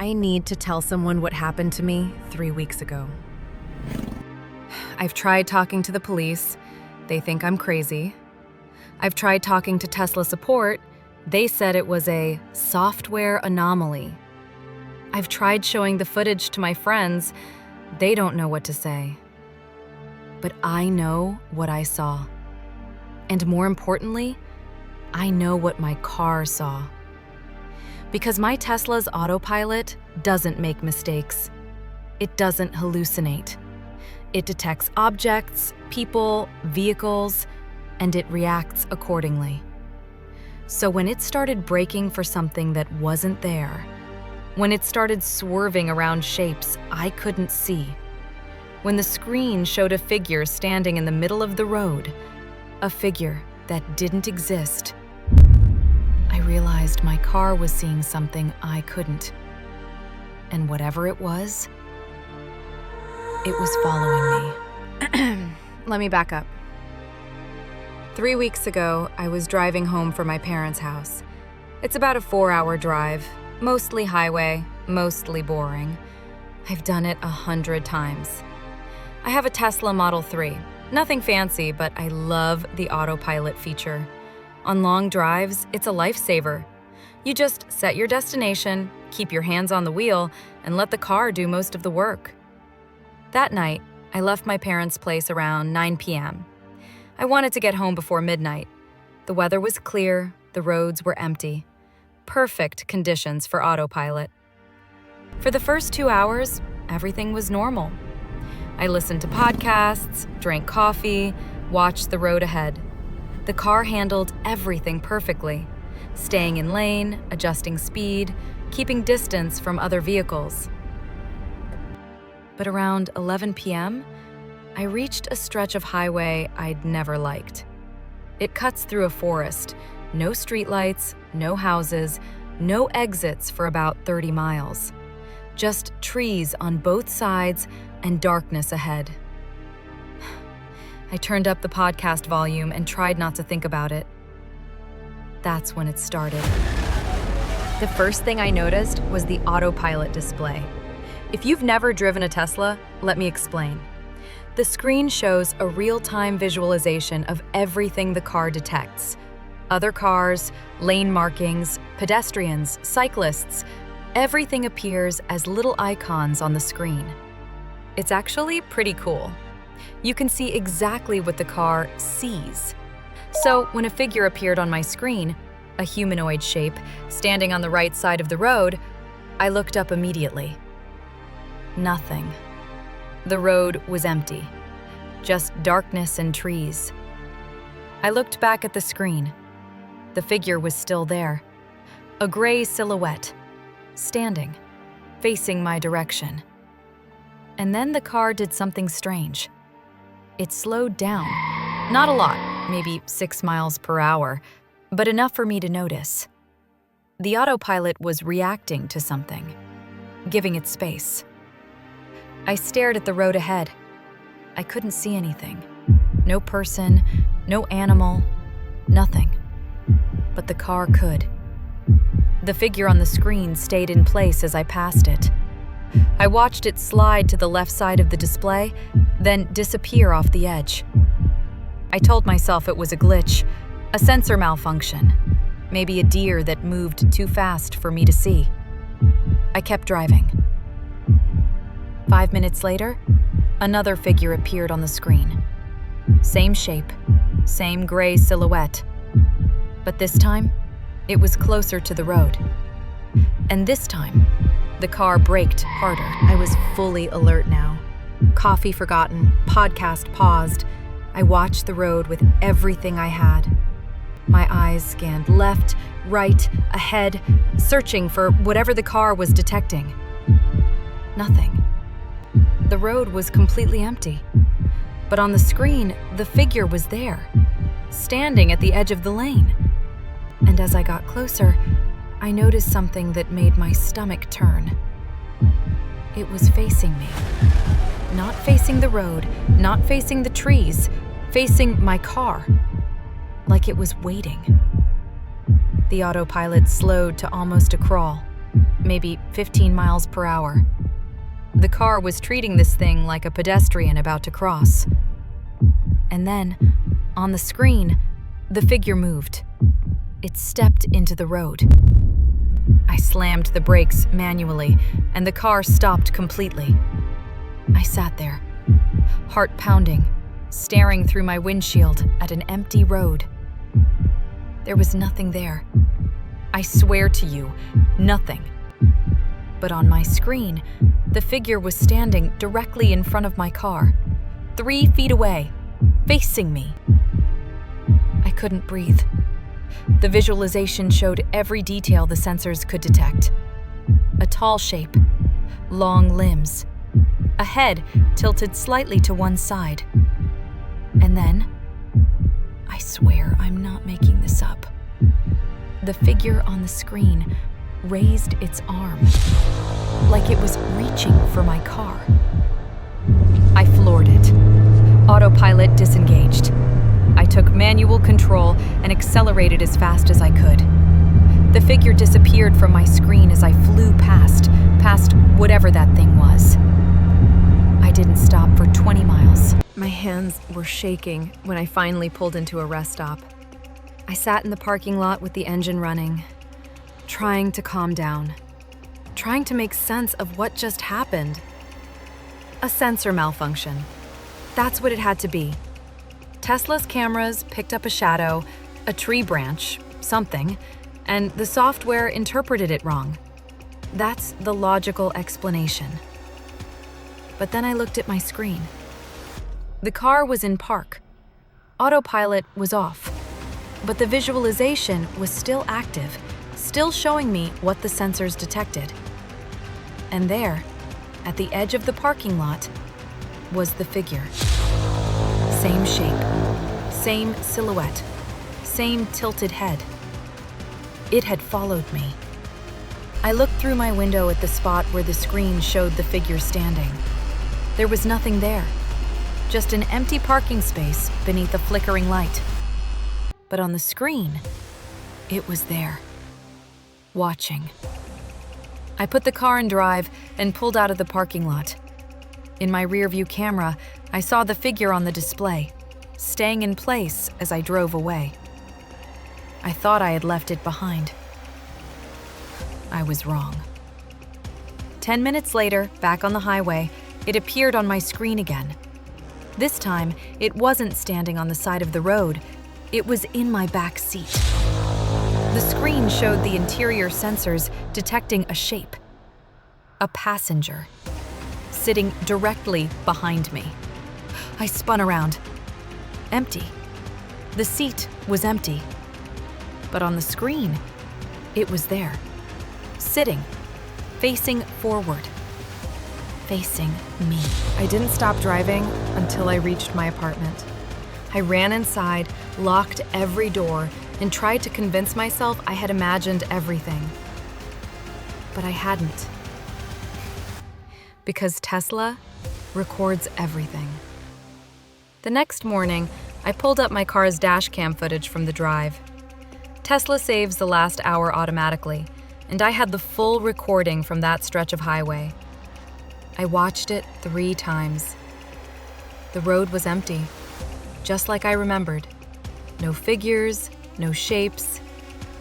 I need to tell someone what happened to me 3 weeks ago. I've tried talking to the police. They think I'm crazy. I've tried talking to Tesla support. They said it was a software anomaly. I've tried showing the footage to my friends. They don't know what to say. But I know what I saw. And more importantly, I know what my car saw. Because my Tesla's Autopilot doesn't make mistakes. It doesn't hallucinate. It detects objects, people, vehicles, and it reacts accordingly. So when it started braking for something that wasn't there, when it started swerving around shapes I couldn't see, when the screen showed a figure standing in the middle of the road, a figure that didn't exist, I realized my car was seeing something I couldn't. And whatever it was following me. Let me back up. 3 weeks ago, I was driving home from my parents' house. It's about a 4-hour drive, mostly highway, mostly boring. I've done it 100 times. I have a Tesla Model 3. Nothing fancy, but I love the Autopilot feature. On long drives, it's a lifesaver. You just set your destination, keep your hands on the wheel, and let the car do most of the work. That night, I left my parents' place around 9 p.m. I wanted to get home before midnight. The weather was clear, the roads were empty. Perfect conditions for Autopilot. For the first 2 hours, everything was normal. I listened to podcasts, drank coffee, watched the road ahead. The car handled everything perfectly, staying in lane, adjusting speed, keeping distance from other vehicles. But around 11 p.m., I reached a stretch of highway I'd never liked. It cuts through a forest, no streetlights, no houses, no exits for about 30 miles. Just trees on both sides and darkness ahead. I turned up the podcast volume and tried not to think about it. That's when it started. The first thing I noticed was the Autopilot display. If you've never driven a Tesla, let me explain. The screen shows a real-time visualization of everything the car detects. Other cars, lane markings, pedestrians, cyclists, everything appears as little icons on the screen. It's actually pretty cool. You can see exactly what the car sees. So when a figure appeared on my screen, a humanoid shape, standing on the right side of the road, I looked up immediately. Nothing. The road was empty, just darkness and trees. I looked back at the screen. The figure was still there, a gray silhouette, standing, facing my direction. And then the car did something strange. It slowed down, not a lot, maybe 6 miles per hour, but enough for me to notice. The Autopilot was reacting to something, giving it space. I stared at the road ahead. I couldn't see anything. No person, no animal, nothing. But the car could. The figure on the screen stayed in place as I passed it. I watched it slide to the left side of the display, then disappear off the edge. I told myself it was a glitch, a sensor malfunction, maybe a deer that moved too fast for me to see. I kept driving. 5 minutes later, another figure appeared on the screen. Same shape, same gray silhouette. But this time, it was closer to the road. And this time, the car braked harder. I was fully alert now. Coffee forgotten, podcast paused. I watched the road with everything I had. My eyes scanned left, right, ahead, searching for whatever the car was detecting. Nothing. The road was completely empty. But on the screen, the figure was there, standing at the edge of the lane. And as I got closer, I noticed something that made my stomach turn. It was facing me. Not facing the road, not facing the trees, facing my car. Like it was waiting. The Autopilot slowed to almost a crawl. maybe 15 miles per hour. The car was treating this thing like a pedestrian about to cross. And then, on the screen, the figure moved. It stepped into the road. I slammed the brakes manually, and the car stopped completely. I sat there, heart pounding, staring through my windshield at an empty road. There was nothing there. I swear to you, nothing. But on my screen, the figure was standing directly in front of my car, 3 feet away, facing me. I couldn't breathe. The visualization showed every detail the sensors could detect. A tall shape, long limbs, a head tilted slightly to one side. And then, I swear I'm not making this up, the figure on the screen raised its arm, like it was reaching for my car. I floored it. Autopilot disengaged. I took manual control and accelerated as fast as I could. The figure disappeared from my screen as I flew past whatever that thing was. I didn't stop for 20 miles. My hands were shaking when I finally pulled into a rest stop. I sat in the parking lot with the engine running, trying to calm down, trying to make sense of what just happened. A sensor malfunction. That's what it had to be. Tesla's cameras picked up a shadow, a tree branch, something, and the software interpreted it wrong. That's the logical explanation. But then I looked at my screen. The car was in park. Autopilot was off. But the visualization was still active, still showing me what the sensors detected. And there, at the edge of the parking lot, was the figure. Same shape, same silhouette, same tilted head. It had followed me. I looked through my window at the spot where the screen showed the figure standing. There was nothing there, just an empty parking space beneath a flickering light. But on the screen, it was there, watching. I put the car in drive and pulled out of the parking lot. In my rearview camera, I saw the figure on the display, staying in place as I drove away. I thought I had left it behind. I was wrong. 10 minutes later, back on the highway, it appeared on my screen again. This time, it wasn't standing on the side of the road. It was in my back seat. The screen showed the interior sensors detecting a shape. A passenger, sitting directly behind me. I spun around. Empty. The seat was empty. But on the screen, it was there. Sitting, facing forward. Facing me. I didn't stop driving until I reached my apartment. I ran inside, locked every door, and tried to convince myself I had imagined everything. But I hadn't. Because Tesla records everything. The next morning, I pulled up my car's dash cam footage from the drive. Tesla saves the last hour automatically, and I had the full recording from that stretch of highway. I watched it 3 times. The road was empty, just like I remembered. No figures, no shapes,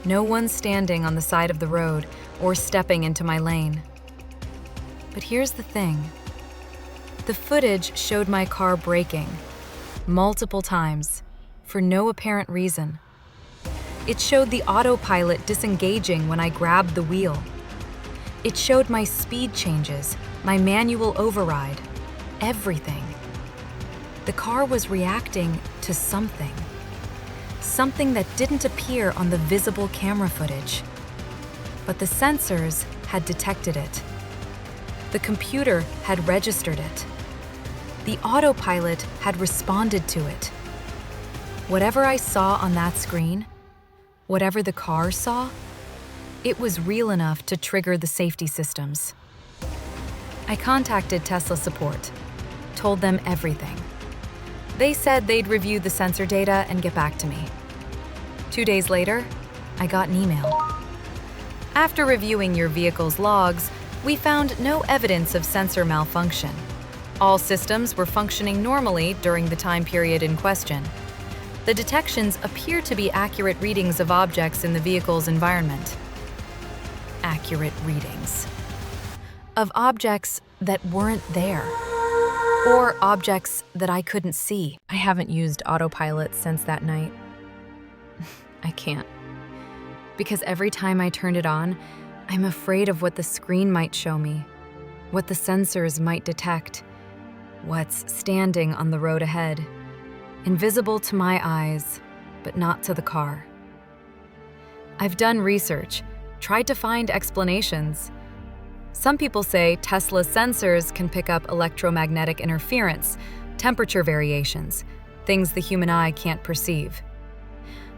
no one standing on the side of the road or stepping into my lane. But here's the thing. The footage showed my car braking multiple times for no apparent reason. It showed the autopilot disengaging when I grabbed the wheel. It showed my speed changes, my manual override, everything. The car was reacting to something. Something that didn't appear on the visible camera footage. But the sensors had detected it. The computer had registered it. The autopilot had responded to it. Whatever I saw on that screen, whatever the car saw, it was real enough to trigger the safety systems. I contacted Tesla support, told them everything. They said they'd review the sensor data and get back to me. 2 days later, I got an email. After reviewing your vehicle's logs, we found no evidence of sensor malfunction. All systems were functioning normally during the time period in question. The detections appear to be accurate readings of objects in the vehicle's environment. Accurate readings of objects that weren't there, or objects that I couldn't see. I haven't used Autopilot since that night. I can't. Because every time I turn it on, I'm afraid of what the screen might show me, what the sensors might detect, what's standing on the road ahead, invisible to my eyes, but not to the car. I've done research, tried to find explanations. Some people say Tesla's sensors can pick up electromagnetic interference, temperature variations, things the human eye can't perceive.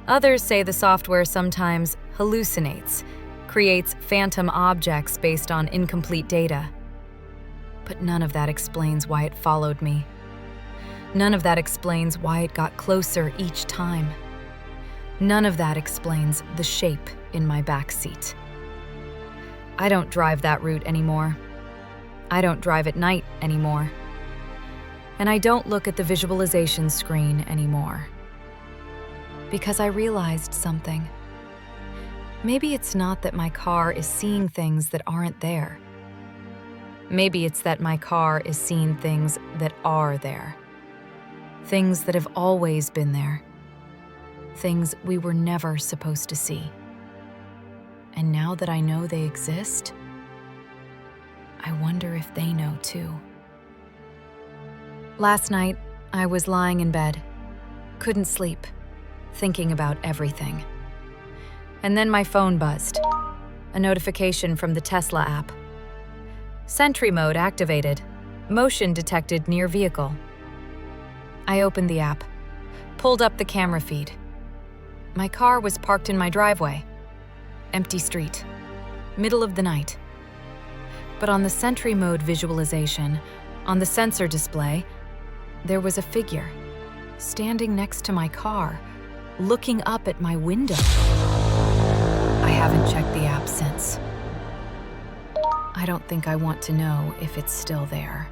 Others say the software sometimes hallucinates, creates phantom objects based on incomplete data. But none of that explains why it followed me. None of that explains why it got closer each time. None of that explains the shape in my back seat. I don't drive that route anymore. I don't drive at night anymore. And I don't look at the visualization screen anymore. Because I realized something. Maybe it's not that my car is seeing things that aren't there. Maybe it's that my car is seeing things that are there. Things that have always been there. Things we were never supposed to see. And now that I know they exist, I wonder if they know too. Last night, I was lying in bed, couldn't sleep, thinking about everything. And then my phone buzzed, a notification from the Tesla app. Sentry mode activated, motion detected near vehicle. I opened the app, pulled up the camera feed. My car was parked in my driveway. Empty street, middle of the night. But on the Sentry mode visualization, on the sensor display, there was a figure standing next to my car, looking up at my window. I haven't checked the app since. I don't think I want to know if it's still there.